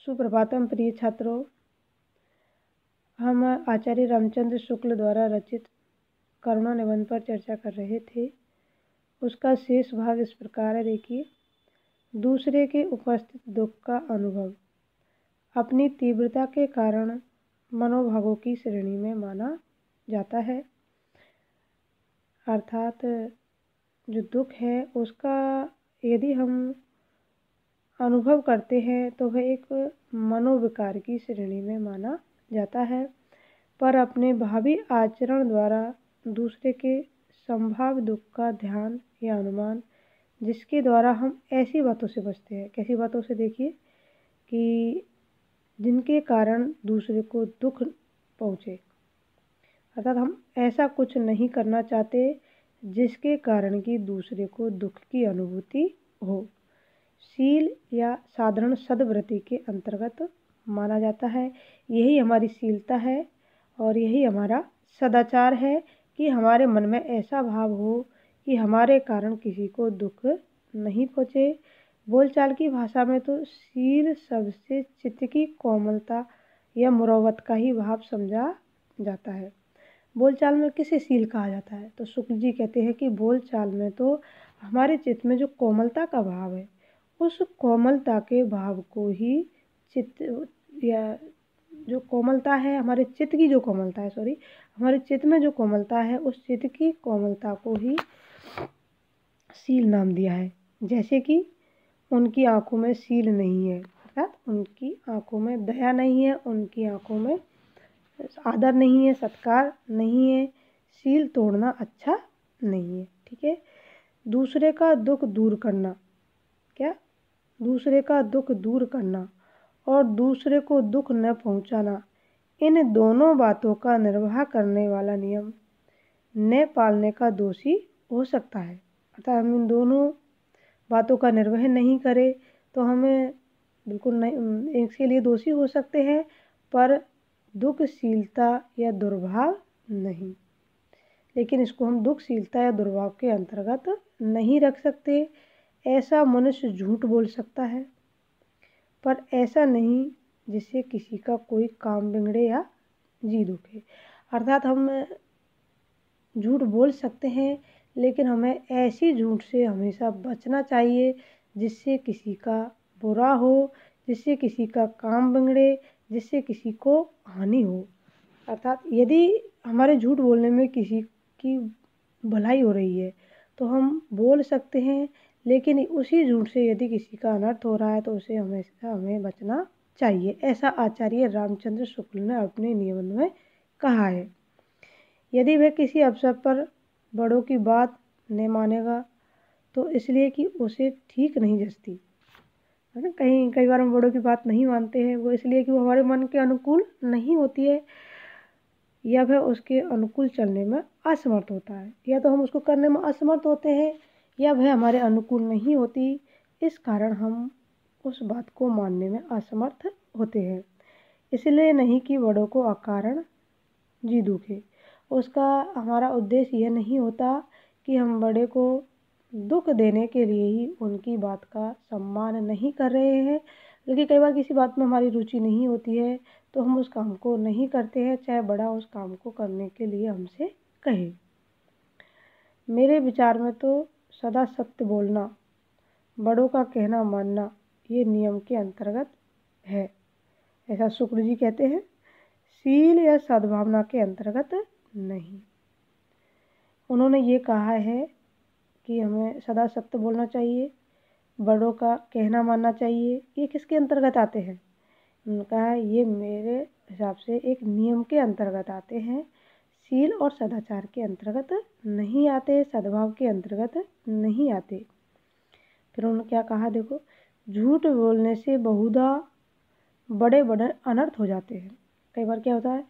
सुप्रभातम प्रिय छात्रों। हम आचार्य रामचंद्र शुक्ल द्वारा रचित करुणा निबंध पर चर्चा कर रहे थे। उसका शेष भाग इस प्रकार है, देखिए। दूसरे के उपस्थित दुख का अनुभव अपनी तीव्रता के कारण मनोभावों की श्रेणी में माना जाता है। अर्थात जो दुख है उसका यदि हम अनुभव करते हैं तो वह एक मनोविकार की श्रेणी में माना जाता है, पर अपने भावी आचरण द्वारा दूसरे के संभाव्य दुख का ध्यान या अनुमान, जिसके द्वारा हम ऐसी बातों से बचते हैं। कैसी बातों से? देखिए कि जिनके कारण दूसरे को दुख पहुँचे। अर्थात हम ऐसा कुछ नहीं करना चाहते जिसके कारण कि दूसरे को दुख की अनुभूति हो। शील या साधारण सद्वृत्ति के अंतर्गत माना जाता है। यही हमारी शीलता है और यही हमारा सदाचार है कि हमारे मन में ऐसा भाव हो कि हमारे कारण किसी को दुख नहीं पहुँचे। बोलचाल की भाषा में तो शील शब्द से चित्त की कोमलता या मुरव्वत का ही भाव समझा जाता है। बोलचाल में किसे शील कहा जाता है? तो शुक्ल जी कहते हैं कि बोलचाल में तो हमारे चित्त में जो कोमलता का भाव है, उस कोमलता के भाव को ही चित्त या जो कोमलता है, हमारे चित्त की जो कोमलता है, हमारे चित्त में जो कोमलता है, उस चित्त की कोमलता को ही शील नाम दिया है। जैसे कि उनकी आंखों में शील नहीं है, अर्थात उनकी आंखों में दया नहीं है, उनकी आंखों में आदर नहीं है, सत्कार नहीं है, शील तोड़ना अच्छा नहीं है। ठीक है। दूसरे का दुख दूर करना, क्या? दूसरे का दुख दूर करना और दूसरे को दुख न पहुंचाना, इन दोनों बातों का निर्वाह करने वाला नियम न पालने का दोषी हो सकता है। अर्थात हम इन दोनों बातों का निर्वहन नहीं करें तो हमें बिल्कुल नहीं, इसके लिए दोषी हो सकते हैं, पर दुखशीलता या दुर्भाव नहीं। लेकिन इसको हम दुखशीलता या दुर्भाव के अंतर्गत नहीं रख सकते। ऐसा मनुष्य झूठ बोल सकता है, पर ऐसा नहीं जिससे किसी का कोई काम बिगड़े या जी दुखे। अर्थात हम झूठ बोल सकते हैं, लेकिन हमें ऐसी झूठ से हमेशा बचना चाहिए जिससे किसी का बुरा हो, जिससे किसी का काम बिगड़े, जिससे किसी को हानि हो। अर्थात यदि हमारे झूठ बोलने में किसी की भलाई हो रही है तो हम बोल सकते हैं, लेकिन उसी झूठ से यदि किसी का अनर्थ हो रहा है तो उसे हमेशा हमें बचना चाहिए। ऐसा आचार्य रामचंद्र शुक्ल ने अपने निबंध में कहा है। यदि वह किसी अवसर पर बड़ों की बात न मानेगा तो इसलिए कि उसे ठीक नहीं जचती, है ना। कई बार हम बड़ों की बात नहीं मानते हैं, वो इसलिए कि वो हमारे मन के अनुकूल नहीं होती है, या वह उसके अनुकूल चलने में असमर्थ होता है, या तो हम उसको करने में असमर्थ होते हैं या वह हमारे अनुकूल नहीं होती। इस कारण हम उस बात को मानने में असमर्थ होते हैं। इसलिए नहीं कि बड़ों को अकारण जी दुखे। उसका हमारा उद्देश्य यह नहीं होता कि हम बड़े को दुख देने के लिए ही उनकी बात का सम्मान नहीं कर रहे हैं। लेकिन कई बार किसी बात में हमारी रुचि नहीं होती है तो हम उस काम को नहीं करते हैं, चाहे बड़ा उस काम को करने के लिए हमसे कहे। मेरे विचार में तो सदा सत्य बोलना, बड़ों का कहना मानना, ये नियम के अंतर्गत है, ऐसा शुक्ल जी कहते हैं। शील या सद्भावना के अंतर्गत नहीं। उन्होंने ये कहा है कि हमें सदा सत्य बोलना चाहिए, बड़ों का कहना मानना चाहिए। ये किसके अंतर्गत आते हैं? उन्होंने कहा ये मेरे हिसाब से एक नियम के अंतर्गत आते हैं, शील और सदाचार के अंतर्गत नहीं आते, सद्भाव के अंतर्गत नहीं आते। फिर उन्होंने क्या कहा, देखो, झूठ बोलने से बहुधा बड़े बड़े अनर्थ हो जाते हैं। कई बार क्या होता है,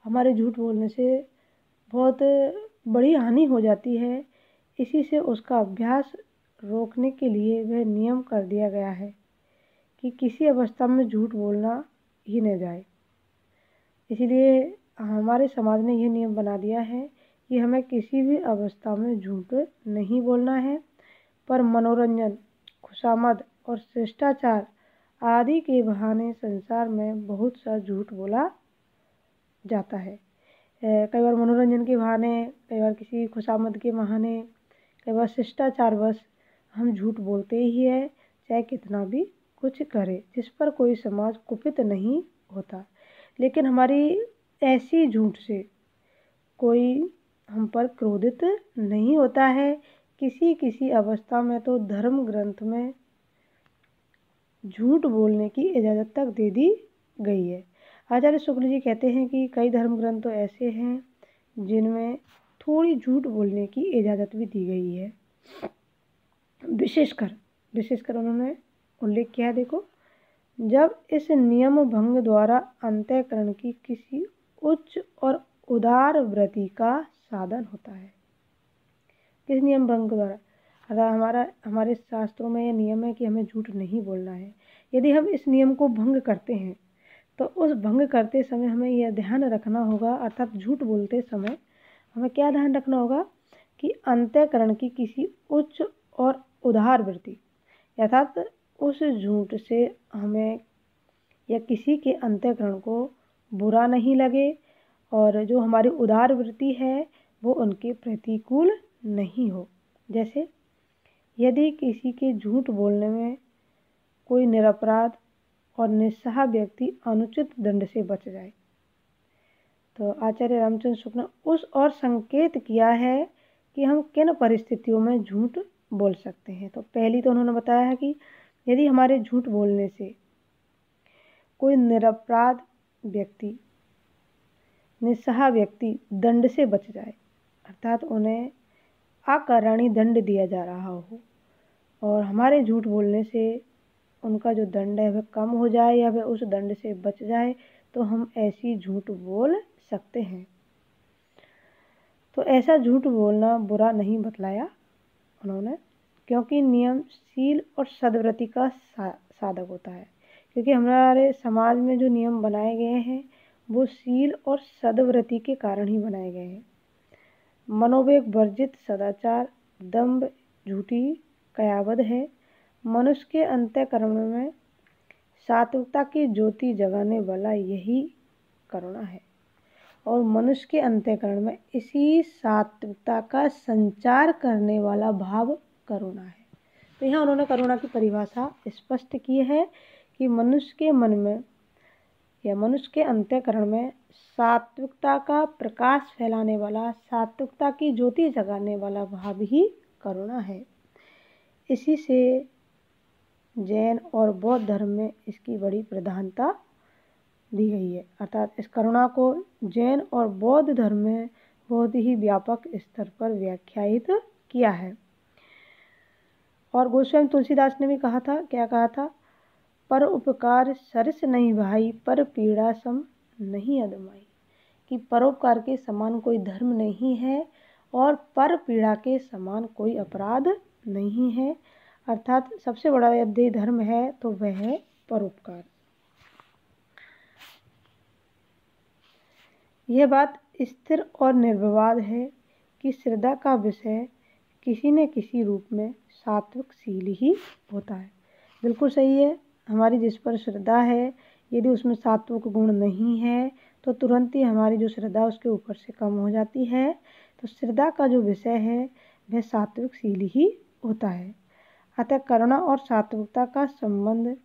हमारे झूठ बोलने से बहुत बड़ी हानि हो जाती है। इसी से उसका अभ्यास रोकने के लिए वह नियम कर दिया गया है कि किसी अवस्था में झूठ बोलना ही न जाए। इसीलिए हमारे समाज ने यह नियम बना दिया है कि हमें किसी भी अवस्था में झूठ नहीं बोलना है, पर मनोरंजन, खुशामद और शिष्टाचार आदि के बहाने संसार में बहुत सा झूठ बोला जाता है। कई बार मनोरंजन के बहाने, कई बार किसी खुशामद के बहाने, कई बार शिष्टाचारवश हम झूठ बोलते ही है, चाहे कितना भी कुछ करे, जिस पर कोई समाज कुपित नहीं होता। लेकिन हमारी ऐसी झूठ से कोई हम पर क्रोधित नहीं होता है। किसी किसी अवस्था में तो धर्म ग्रंथ में झूठ बोलने की इजाज़त तक दे दी गई है। आचार्य शुक्ल जी कहते हैं कि कई धर्म ग्रंथ तो ऐसे हैं जिनमें थोड़ी झूठ बोलने की इजाज़त भी दी गई है। विशेषकर उन्होंने उल्लेख किया है, देखो, जब इस नियम भंग द्वारा अंतःकरण की किसी उच्च और उदार वृत्ति का साधन होता है। किस नियम भंग द्वारा? अर्थात हमारे शास्त्रों में यह नियम है कि हमें झूठ नहीं बोलना है। यदि हम इस नियम को भंग करते हैं तो उस भंग करते समय हमें यह ध्यान रखना होगा, अर्थात झूठ बोलते समय हमें क्या ध्यान रखना होगा कि अंतःकरण की किसी उच्च और उदार वृत्ति, अर्थात उस झूठ से हमें या किसी के अंतःकरण को बुरा नहीं लगे और जो हमारी उदार वृत्ति है वो उनके प्रतिकूल नहीं हो। जैसे यदि किसी के झूठ बोलने में कोई निरपराध और निस्सहाय व्यक्ति अनुचित दंड से बच जाए, तो आचार्य रामचंद्र शुक्ल ने उस और संकेत किया है कि हम किन परिस्थितियों में झूठ बोल सकते हैं। तो पहली तो उन्होंने बताया है कि यदि हमारे झूठ बोलने से कोई निरपराध व्यक्ति, निस्सहाय व्यक्ति दंड से बच जाए, अर्थात उन्हें अकारणीय दंड दिया जा रहा हो और हमारे झूठ बोलने से उनका जो दंड है वह कम हो जाए या वह उस दंड से बच जाए, तो हम ऐसी झूठ बोल सकते हैं। तो ऐसा झूठ बोलना बुरा नहीं बतलाया उन्होंने, क्योंकि नियम शील और सद्वृत्ति का साधक होता है। क्योंकि हमारे समाज में जो नियम बनाए गए हैं वो शील और सद्वृत्ति के कारण ही बनाए गए हैं। मनोवेग वर्जित सदाचार, दंभ, झूठी कयावद है। मनुष्य के अंतःकरण में सात्विकता की ज्योति जगाने वाला यही करुणा है और मनुष्य के अंतःकरण में इसी सात्विकता का संचार करने वाला भाव करुणा है। तो यहाँ उन्होंने करुणा की परिभाषा स्पष्ट की है कि मनुष्य के मन में या मनुष्य के अंतःकरण में सात्विकता का प्रकाश फैलाने वाला, सात्विकता की ज्योति जगाने वाला भाव ही करुणा है। इसी से जैन और बौद्ध धर्म में इसकी बड़ी प्रधानता दी गई है। अर्थात इस करुणा को जैन और बौद्ध धर्म में बहुत ही व्यापक स्तर पर व्याख्यायित किया है। और गोस्वामी तुलसीदास ने भी कहा था, क्या कहा था? पर उपकार सरस नहीं भाई, पर पीड़ा सम नहीं अदमाई। कि परोपकार के समान कोई धर्म नहीं है और पर पीड़ा के समान कोई अपराध नहीं है। अर्थात सबसे बड़ा यदि धर्म है तो वह है परोपकार। यह बात स्थिर और निर्विवाद है कि श्रद्धा का विषय किसी न किसी रूप में सात्विक शील ही होता है। बिल्कुल सही है। हमारी जिस पर श्रद्धा है यदि उसमें सात्विक गुण नहीं है तो तुरंत ही हमारी जो श्रद्धा उसके ऊपर से कम हो जाती है। तो श्रद्धा का जो विषय है वह सात्विक शील ही होता है। अतः करुणा और सात्विकता का संबंध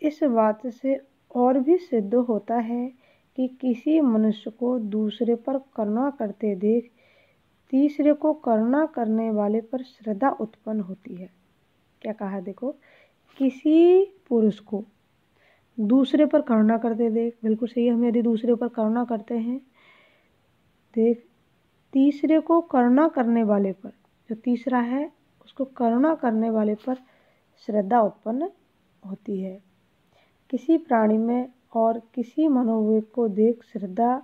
इस बात से और भी सिद्ध होता है कि किसी मनुष्य को दूसरे पर करुणा करते देख तीसरे को करुणा करने वाले पर श्रद्धा उत्पन्न होती है। क्या कहा? देखो, किसी पुरुष को दूसरे पर करुणा करते देख, बिल्कुल सही है, हम यदि दूसरे पर करुणा करते हैं, देख तीसरे को करुणा करने वाले पर, जो तीसरा है उसको करुणा करने वाले पर श्रद्धा उत्पन्न होती है। किसी प्राणी में और किसी मनोवेग को देख श्रद्धा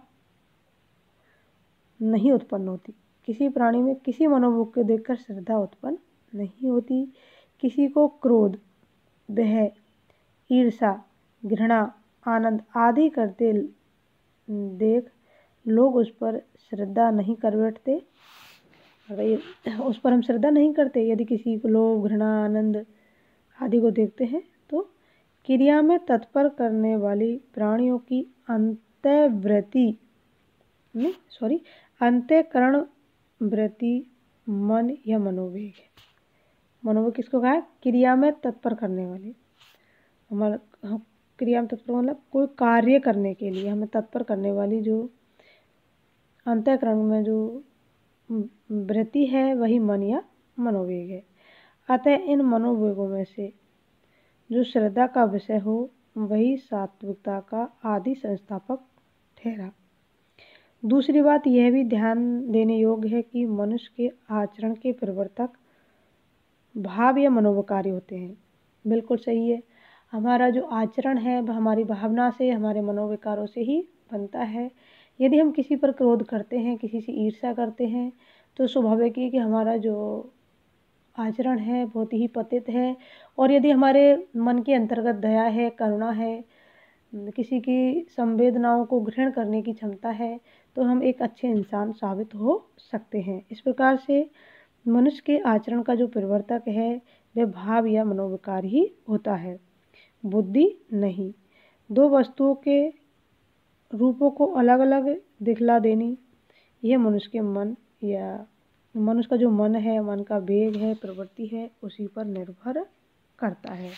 नहीं उत्पन्न होती। किसी प्राणी में किसी मनोवेग को देखकर श्रद्धा उत्पन्न नहीं होती। किसी को क्रोध, भय, ईर्षा, घृणा, आनंद आदि करते देख लोग उस पर श्रद्धा नहीं कर बैठते। उस पर हम श्रद्धा नहीं करते। यदि किसी को लोभ, घृणा, आनंद आदि को देखते हैं तो क्रिया में तत्पर करने वाली प्राणियों की अंतःकरण वृत्ति मन या मनोवेग है। मनोवेग किसको कहा है? क्रिया में तत्पर करने वाली। हमारा क्रिया में तत्पर मतलब कोई कार्य करने के लिए हमें तत्पर करने वाली जो अंतःकरण में जो वृत्ति है वही मन या मनोवेग है। अतः इन मनोवेगों में से जो श्रद्धा का विषय हो वही सात्विकता का आदि संस्थापक ठहरा। दूसरी बात यह भी ध्यान देने योग्य है कि मनुष्य के आचरण के परिवर्तक भाव या मनोविकारी होते हैं। बिल्कुल सही है। हमारा जो आचरण है वह हमारी भावना से, हमारे मनोविकारों से ही बनता है। यदि हम किसी पर क्रोध करते हैं, किसी से ईर्ष्या करते हैं, तो स्वाभाविक है कि हमारा जो आचरण है बहुत ही पतित है। और यदि हमारे मन के अंतर्गत दया है, करुणा है, किसी की संवेदनाओं को ग्रहण करने की क्षमता है, तो हम एक अच्छे इंसान साबित हो सकते हैं। इस प्रकार से मनुष्य के आचरण का जो परिवर्तक है वह भाव या मनोविकार ही होता है, बुद्धि नहीं। दो वस्तुओं के रूपों को अलग अलग दिखला देनी, यह मनुष्य के मन या मनुष्य का जो मन है, मन का वेग है, प्रवृत्ति है, उसी पर निर्भर करता है।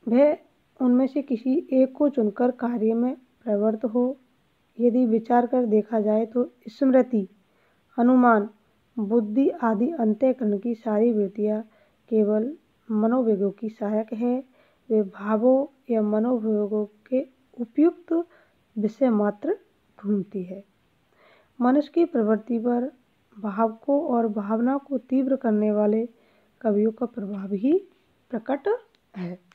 वह उनमें से किसी एक को चुनकर कार्य में प्रवृत्त हो। यदि विचार कर देखा जाए तो स्मृति, अनुमान, बुद्धि आदि अंतःकरण की सारी वृत्तियाँ केवल मनोवेगों की सहायक है। वे भावों या मनोवेगों के उपयुक्त विषय मात्र ढूंढती है। मनुष्य की प्रवृत्ति पर भाव को और भावना को तीव्र करने वाले कवियों का प्रभाव ही प्रकट है।